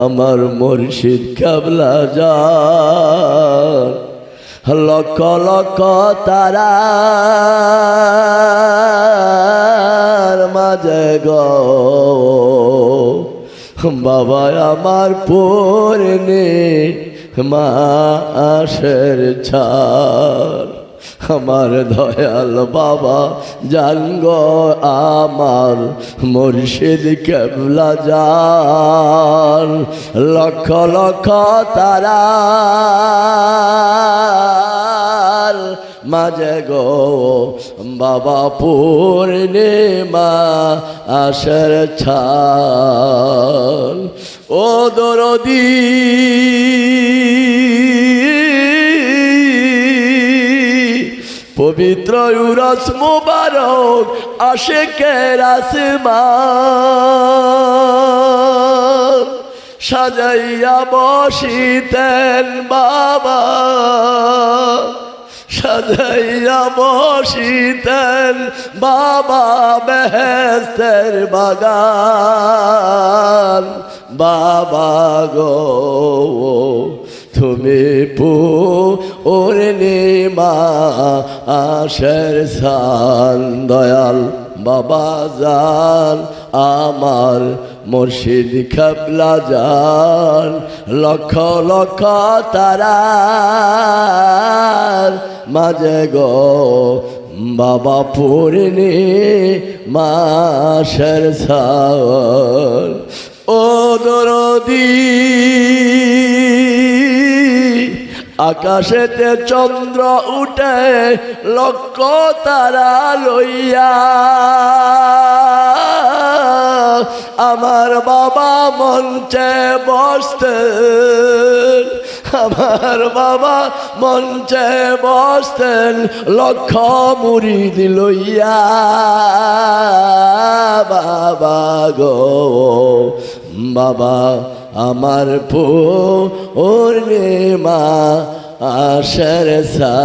আমার মুর্শিদ কেবলা যান লক্ষ লক্ষ তারার মাঝে গো বাবা আমার পূর্ণে মাসের ছাড় আমার দয়াল বাবা জানগ আমার মুর্শিদ কেবলা যান লক্ষ লক্ষ তারার মাঝে গো বাবা পূর্ণিমা আশার ছাল ও দরদি পবিত্র উরস মুবারক আশিকের আসমান সাজাইয়া বসিতেন বাবা সাজাইয়া বসিতেন বাবা বেহেশতের বাগান বাবা গো তুমি পূর্ণিমা আশার সান দয়াল বাবা জান আমার মুর্শিদ কেবলা যান লক্ষ লক্ষ তারার মাঝে গো বাবা পূর্ণিমা আশার সান ও দরদি আকাশেতে চন্দ্র উঠে লক্ষ তারা লইয়া আমার বাবা মঞ্চে বসতেন আমার বাবা মঞ্চে বসতেন লক্ষ মুরিদ লইয়া বাবা গো বাবা আমার পূর্ণিমা আশার সা